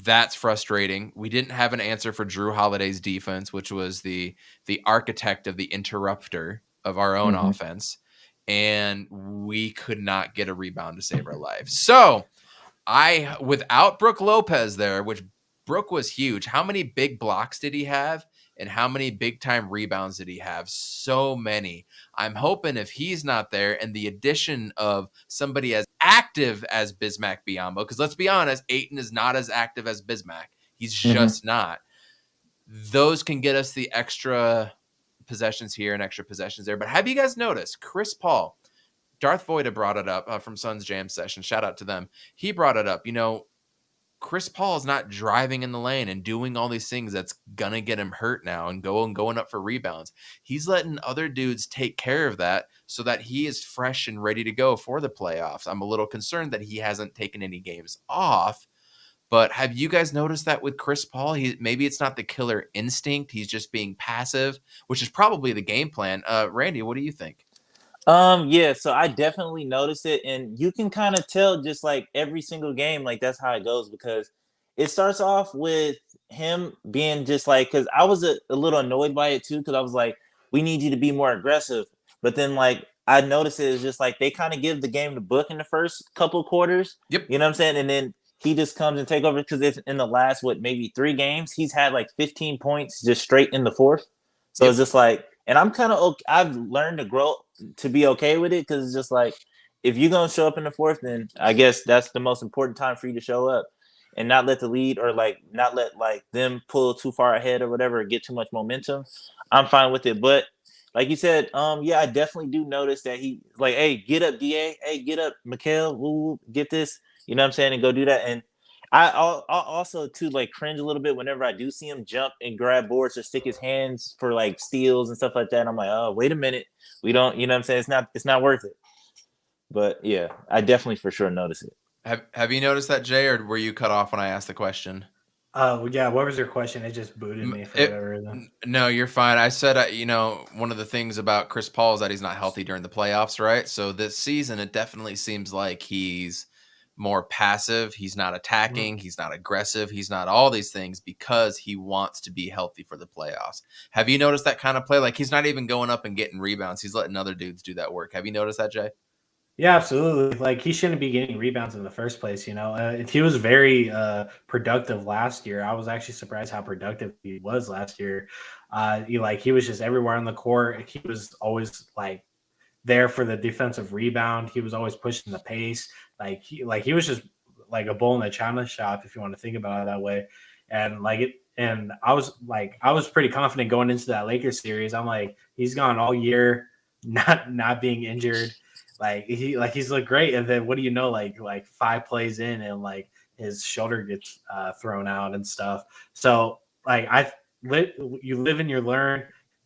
that's frustrating. We didn't have an answer for Drew Holiday's defense, which was the architect of the interrupter of our own offense. And we could not get a rebound to save our lives. So without Brook Lopez there, which Brook was huge. How many big blocks did he have? And how many big time rebounds did he have? So many. I'm hoping if he's not there and the addition of somebody as active as Bismack Biyombo, because let's be honest, Ayton is not as active as Bismack. He's just not. Those can get us the extra possessions here and extra possessions there. But have you guys noticed Chris Paul, Darth Voida brought it up from Suns Jam session. Shout out to them. He brought it up. Chris Paul is not driving in the lane and doing all these things that's going to get him hurt now and going up for rebounds. He's letting other dudes take care of that so that he is fresh and ready to go for the playoffs. I'm a little concerned that he hasn't taken any games off, but have you guys noticed that with Chris Paul? Maybe it's not the killer instinct. He's just being passive, which is probably the game plan. Randy, what do you think? So I definitely noticed it, and you can kind of tell just like every single game, like that's how it goes, because it starts off with him being just like, because I was a little annoyed by it too, because I was like, we need you to be more aggressive. But then like I noticed it's just like they kind of give the game the book in the first couple quarters. Yep. You know what I'm saying? And then he just comes and take over, because it's in the last maybe 3 games, he's had like 15 points just straight in the fourth. So it's just like, and I'm kind of okay. I've learned to grow to be okay with it, because it's just like, if you're gonna show up in the fourth, then I guess that's the most important time for you to show up and not let the lead or like not let like them pull too far ahead or whatever, or get too much momentum. I'm fine with it. But like you said, I definitely do notice that he like, hey, get up, DA, hey, get up, Mikal, get this, you know what I'm saying, and go do that. And I'll also too like cringe a little bit whenever I do see him jump and grab boards or stick his hands for like steals and stuff like that. I'm like, oh, wait a minute, we don't, you know what I'm saying? It's not worth it. But yeah, I definitely for sure notice it. Have you noticed that, Jay, or were you cut off when I asked the question? Yeah. What was your question? It just booted me for whatever reason. No, you're fine. I said, one of the things about Chris Paul is that he's not healthy during the playoffs, right? So this season, it definitely seems like he's more passive. He's not attacking. He's not aggressive. He's not all these things because he wants to be healthy for the playoffs. Have you noticed that kind of play? Like he's not even going up and getting rebounds. He's letting other dudes do that work. Have you noticed that, Jay? Yeah, absolutely. Like he shouldn't be getting rebounds in the first place. He was very productive last year. I was actually surprised how productive he was last year. He was just everywhere on the court. He was always like there for the defensive rebound. He was always pushing the pace. He was just like a bull in the china shop, if you want to think about it that way. And I was pretty confident going into that Lakers series. I'm like, he's gone all year, not being injured. He's looked great, and then what do you know? Like 5 plays in, and like his shoulder gets thrown out and stuff. So you live and you learn.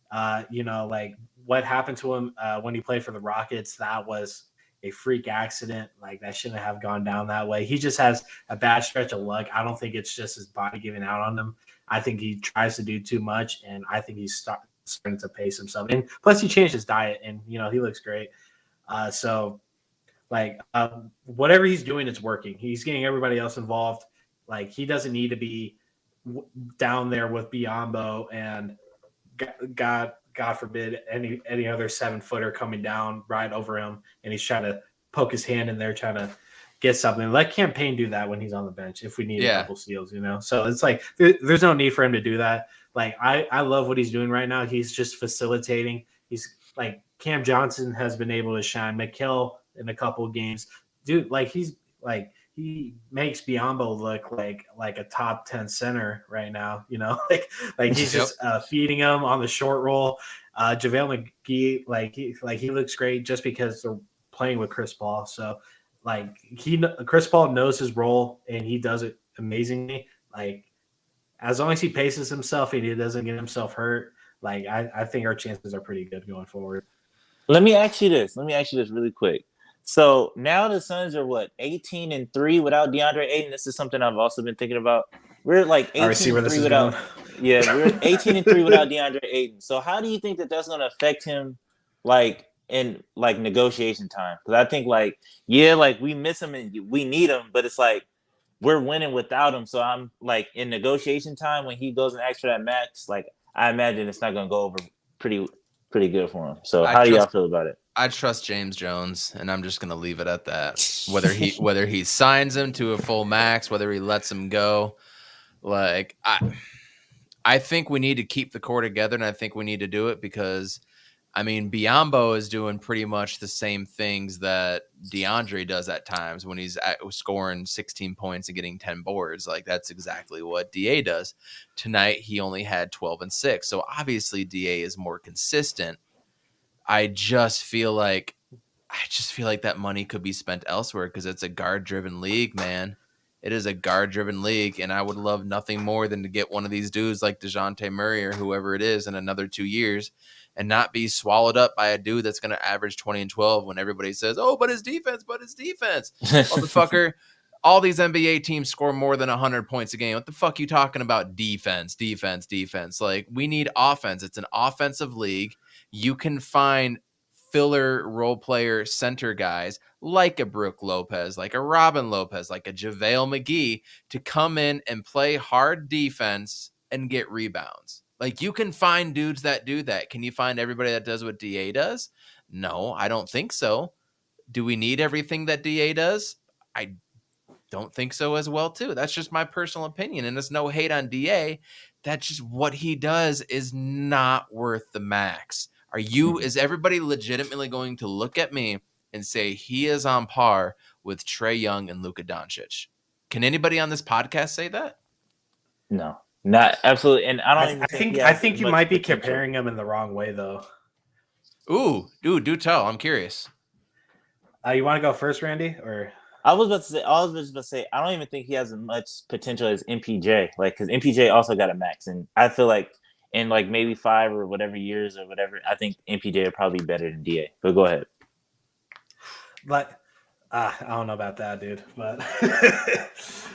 Like what happened to him when he played for the Rockets, that was a freak accident. Like that shouldn't have gone down that way. He just has a bad stretch of luck. I don't think it's just his body giving out on him. I think he tries to do too much, and I think he's starting to pace himself. And plus, he changed his diet, and he looks great. Whatever he's doing, it's working. He's getting everybody else involved. Like he doesn't need to be down there with Biyombo and God forbid any other 7-footer coming down right over him, and he's trying to poke his hand in there trying to get something. Let Cam Payne do that when he's on the bench if we need a couple steals, So it's like there's no need for him to do that. Like I love what he's doing right now. He's just facilitating. He's like Cam Johnson has been able to shine. Mikal in a couple of games, dude. He makes Biyombo look like a top 10 center right now. He's just feeding him on the short roll. JaVale McGee, he looks great just because they're playing with Chris Paul. So Chris Paul knows his role and he does it amazingly. Like as long as he paces himself and he doesn't get himself hurt, I think our chances are pretty good going forward. Let me ask you this really quick. So now the Suns are 18-3 without DeAndre Ayton. This is something I've also been thinking about. We're like 18-3 without. Yeah, we're 18-3 without DeAndre Ayton. So how do you think that's going to affect him, in negotiation time? Because I think we miss him and we need him, but it's like we're winning without him. So I'm in negotiation time when he goes and asks for that max. I imagine it's not going to go over pretty good for him. So how do y'all feel about it? I trust James Jones, and I'm just going to leave it at that. Whether he signs him to a full max, whether he lets him go, I think we need to keep the core together, and I think we need to do it because, Biyombo is doing pretty much the same things that DeAndre does at times when he's scoring 16 points and getting 10 boards. That's exactly what DA does. Tonight, he only had 12 and 6. So obviously DA is more consistent. I just feel like that money could be spent elsewhere because it's a guard-driven league, man. It is a guard-driven league, and I would love nothing more than to get one of these dudes like DeJounte Murray or whoever it is in another 2 years and not be swallowed up by a dude that's going to average 20 and 12 when everybody says, oh, but his defense. Motherfucker, all these NBA teams score more than 100 points a game. What the fuck you talking about? Defense. We need offense. It's an offensive league. You can find filler role player center guys like a Brook Lopez, like a Robin Lopez, like a JaVale McGee to come in and play hard defense and get rebounds. You can find dudes that do that. Can you find everybody that does what DA does? No, I don't think so. Do we need everything that DA does? I don't think so as well, too. That's just my personal opinion, and there's no hate on DA. That's just what he does is not worth the max. Is everybody legitimately going to look at me and say he is on par with Trae Young and Luka Doncic? Can anybody on this podcast say that? No, not absolutely. And I think you might be comparing him in the wrong way, though. Ooh, do tell. I'm curious. You want to go first, Randy, or? I was just about to say, I don't even think he has as much potential as MPJ. Like, because MPJ also got a max, and I feel like in like maybe 5 or whatever years or whatever, I think MPJ are probably better than DA. But go ahead. But I don't know about that, dude. But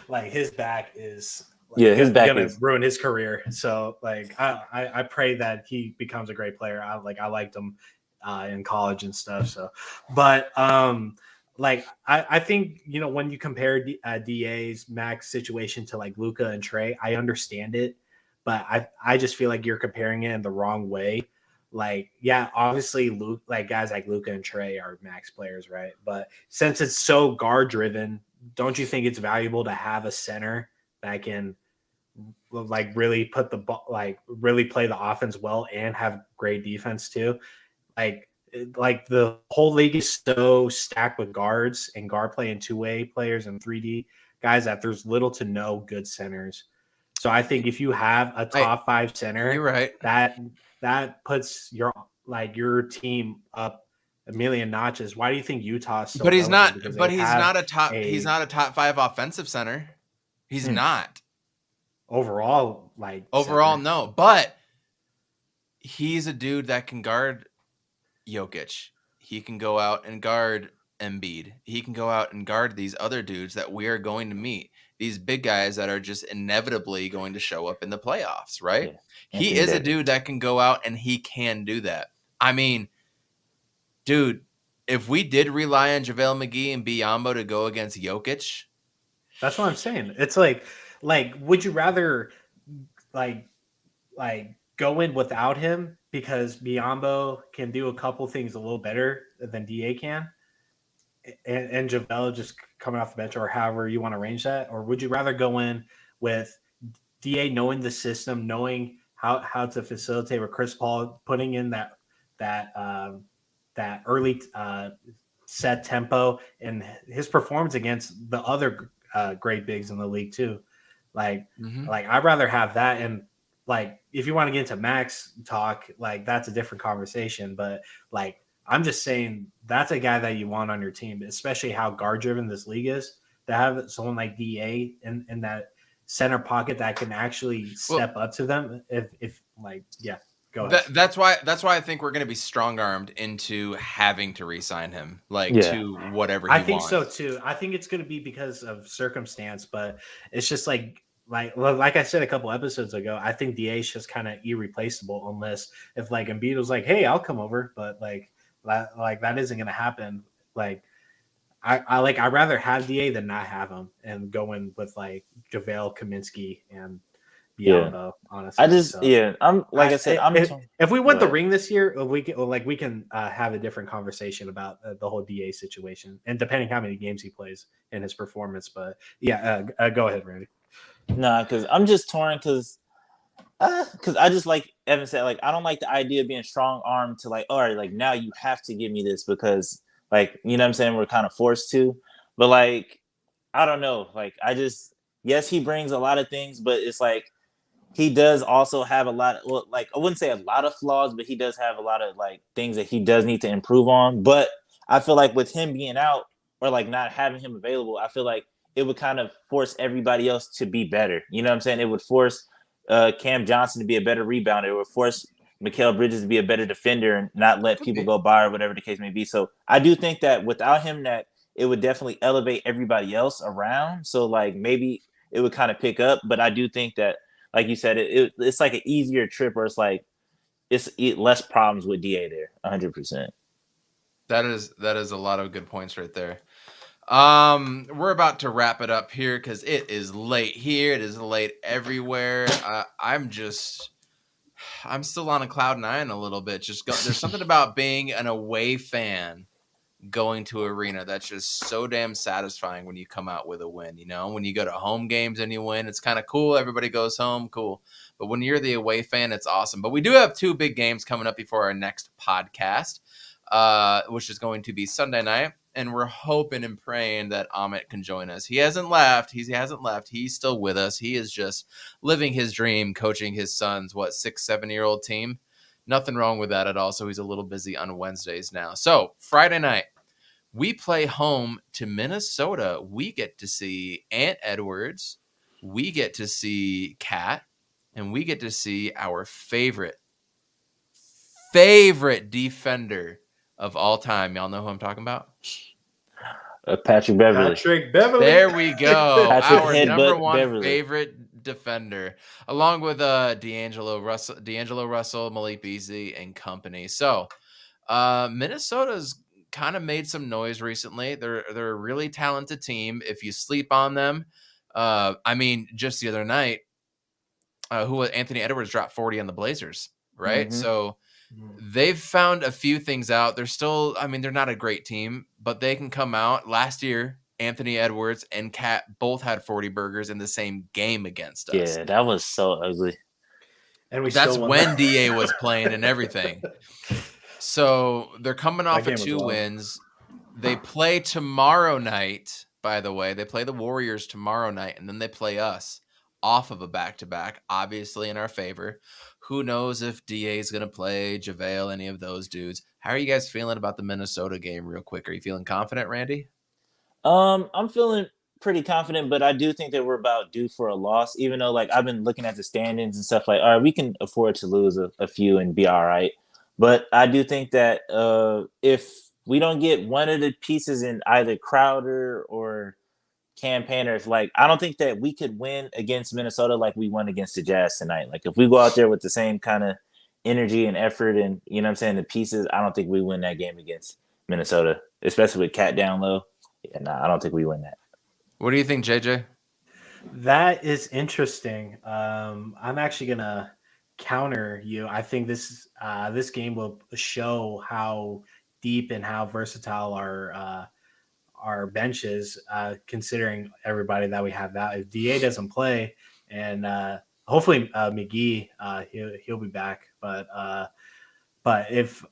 like his back is his back gonna is ruin his career. So like I pray that he becomes a great player. I liked him in college and stuff. So, but like I think when you compare DA's max situation to like Luka and Trey, I understand it, but I just feel like you're comparing it in the wrong way. Like, yeah, obviously Luke, like guys like Luka and Trey are max players, right? But since it's so guard driven, don't you think it's valuable to have a center that can like really put the ball, like really play the offense well and have great defense too? Like the whole league is so stacked with guards and guard play and two-way players and 3D guys that there's little to no good centers. So I think if you have a top 5 center, you're right. That puts your team up a million notches. Why do you think Utah's so But he's not. relevant? But he's not a top. He's not a top 5 offensive center. He's not overall. Overall, no. But he's a dude that can guard Jokic. He can go out and guard Embiid. He can go out and guard these other dudes that we are going to meet. These big guys that are just inevitably going to show up in the playoffs, right? Yeah. He is a dude that can go out and he can do that. I mean, dude, if we did rely on JaVale McGee and Biyombo to go against Jokic. That's what I'm saying. It's like would you rather like go in without him because Biyombo can do a couple things a little better than DA can? And JaVale just coming off the bench or however you want to arrange that? Or would you rather go in with DA knowing the system, knowing how to facilitate with Chris Paul, putting in that early set tempo and his performance against the other great bigs in the league too? Like I'd rather have that. And like, if you want to get into max talk, like that's a different conversation, but like, I'm just saying that's a guy that you want on your team, especially how guard driven this league is, to have someone like DA in that center pocket that can actually step up to them. If go ahead. That's why I think we're going to be strong armed into having to re-sign him, to whatever he wants. I think so too. I think it's going to be because of circumstance, but it's just like I said a couple episodes ago, I think DA is just kind of irreplaceable unless if like Embiid was like, hey, I'll come over, but like that isn't going to happen. Like I'd rather have DA than not have him and go in with like JaVale, Kaminsky, and Biyombo. Honestly, if we win the ring this year, we can have a different conversation about the whole DA situation and depending how many games he plays and his performance. But go ahead, Randy. Nah, because I'm just torn because I just like Evan said, like I don't like the idea of being strong armed to like, all right, like now you have to give me this because like, you know what I'm saying, we're kind of forced to. But like, I don't know, like yes, he brings a lot of things, but it's like he does also have a lot of, I wouldn't say a lot of flaws, but he does have a lot of like things that he does need to improve on. But I feel like with him being out or like not having him available, I feel like it would kind of force everybody else to be better. You know what I'm saying? It would force Cam Johnson to be a better rebounder. It would force Mikal Bridges to be a better defender and not let people go by or whatever the case may be. So I do think that without him, that it would definitely elevate everybody else around. So like maybe it would kind of pick up. But I do think that, like you said, it's like an easier trip where it's like it's less problems with DA there, 100%. That is a lot of good points right there. We're about to wrap it up here because it is late here. It is late everywhere. I'm still on a cloud 9 a little bit. There's something about being an away fan going to arena that's just so damn satisfying when you come out with a win. You know, when you go to home games and you win, it's kind of cool. Everybody goes home, cool. But when you're the away fan, it's awesome. But we do have 2 big games coming up before our next podcast, which is going to be Sunday night. And we're hoping and praying that Amit can join us. He hasn't left. He hasn't left. He's still with us. He is just living his dream, coaching his son's, 6-7-year-old team. Nothing wrong with that at all. So he's a little busy on Wednesdays now. So Friday night, We play home to Minnesota. We get to see Ant Edwards. We get to see Cat. And we get to see our favorite defender of all time. Y'all know who I'm talking about? Patrick Beverly. Patrick Beverly. There we go. Patrick Our Headbutt number one Beverly. favorite defender, along with D'Angelo Russell, Malik Beasley, and company. So Minnesota's kind of made some noise recently. They're a really talented team. If you sleep on them, I mean, just the other night, Anthony Edwards dropped 40 on the Blazers, right? Mhm. So they've found a few things out. They're still, I mean, they're not a great team, but they can come out. Last year, Anthony Edwards and Cat both had 40 burgers in the same game against us. Yeah, that was so ugly. And That's still won when that. DA was playing and everything. So they're coming off game of was 2 wild. wins. They play tomorrow night, by the way. They play the Warriors tomorrow night, and then they play us off of a back-to-back, obviously in our favor. Who knows if DA is going to play, JaVale, any of those dudes. How are you guys feeling about the Minnesota game real quick? Are you feeling confident, Randy? I'm feeling pretty confident, but I do think that we're about due for a loss, even though like I've been looking at the standings and stuff like, all right, we can afford to lose a few and be all right. But I do think that if we don't get one of the pieces in either Crowder or campaigners, like I don't think that we could win against Minnesota like we won against the Jazz tonight. Like if we go out there with the same kind of energy and effort and you know what I'm saying, the pieces, I don't think we win that game against Minnesota, especially with Cat down low. Yeah, I don't think we win that. What do you think, JJ? That is interesting. I'm actually gonna counter you. I think this game will show how deep and how versatile our bench is, considering everybody that we have. That if DA doesn't play, and hopefully McGee he'll be back, but if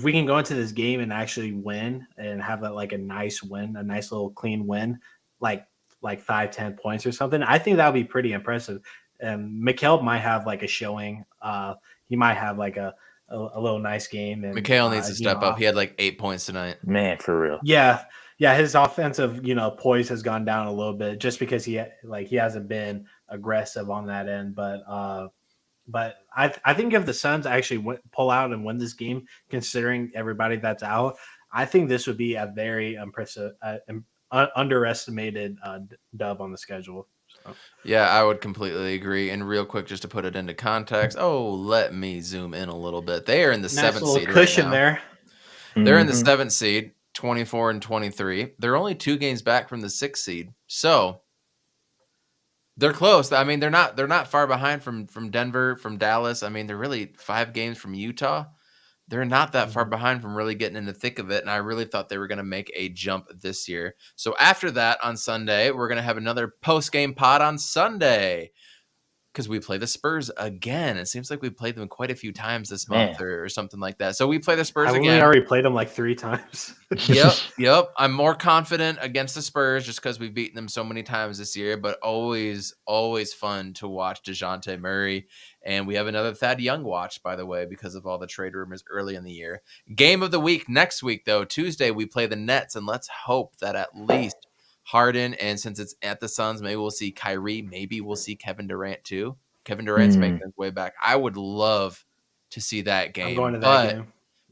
we can go into this game and actually win and have like a nice win, a nice little clean win, like 5-10 points or something, I think that would be pretty impressive. Mikal might have like a showing. He might have like a little nice game. And Mikal needs to step up. He had like 8 points tonight. Man, for real. Yeah. His offensive, poise has gone down a little bit just because he hasn't been aggressive on that end. But I think if the Suns actually pull out and win this game, considering everybody that's out, I think this would be a very impressive, underestimated dub on the schedule. So. Yeah, I would completely agree. And real quick, just to put it into context, let me zoom in a little bit. They are in the Nice 7th little seed cushion right now. there. They're in the 7th seed, 24 and 23. They're only 2 games back from the 6th seed. So they're close. I mean, they're not far behind from Denver, from Dallas. I mean, they're really 5 games from Utah. They're not that far behind from really getting in the thick of it, and I really thought they were going to make a jump this year. So after that, on Sunday, we're going to have another post-game pod on Sunday because we play the Spurs again. It seems like we played them quite a few times this month or something like that. So we play the Spurs again. We already played them like 3 times. Yep. I'm more confident against the Spurs just because we've beaten them so many times this year, but always fun to watch DeJounte Murray. And we have another Thad Young watch, by the way, because of all the trade rumors early in the year. Game of the week next week, though. Tuesday, we play the Nets, and let's hope that at least Harden, and since it's at the Suns, maybe we'll see Kyrie. Maybe we'll see Kevin Durant, too. Kevin Durant's making his way back. I would love to see that game. I'm going to that game.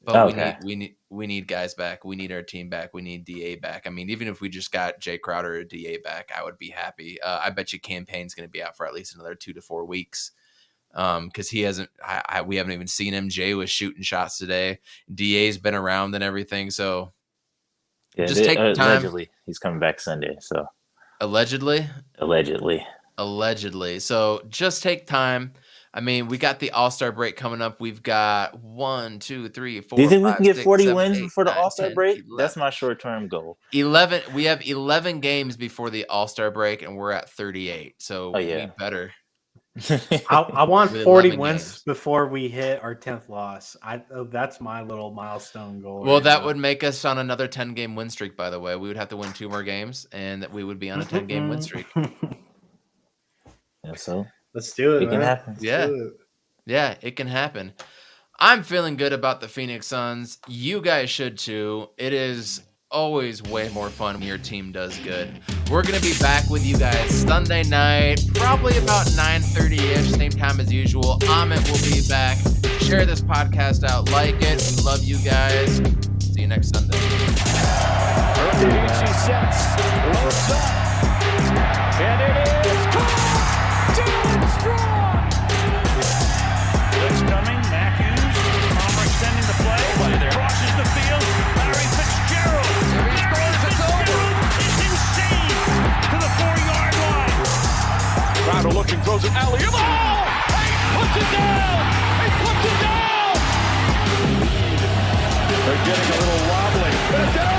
But we need guys back. We need our team back. We need DA back. I mean, even if we just got Jay Crowder or DA back, I would be happy. I bet you Campaign's going to be out for at least another 2 to 4 weeks. Because he hasn't, we haven't even seen him. Jay was shooting shots today. DA's been around and everything. So just take the time. Allegedly, he's coming back Sunday. So allegedly. So just take time. I mean, we got the All-Star break coming up. We've got 1, 2, 3, 4. Do you think 5, we can get 6, 40 7, wins 8, before the 9, All-Star 10, break? 11. That's my short-term goal. 11. We have 11 games before the All-Star break, and we're at 38. So we better. I want 40 wins games before we hit our 10th loss. That's my little milestone goal. Well, that would make us on another 10-game win streak, by the way. We would have to win 2 more games, and we would be on a 10-game win streak. Yeah, so let's do it. It can happen. Yeah, it can happen. I'm feeling good about the Phoenix Suns. You guys should too. It is always way more fun when your team does good. We're going to be back with you guys Sunday night, probably about 9:30-ish, same time as usual. Amit will be back. Share this podcast out, like it. We love you guys. See you next Sunday. She sets, loads up, and it is caught! Dylan Strong! Blitz coming, Matthews, Palmer extending the play, crosses the field, Larry Fitzgerald. Larry Fitzgerald is insane to the 4-yard line. Crowder looking, throws it alley. Oh! He puts it down! He puts it down! They're getting a little wobbly. But it's down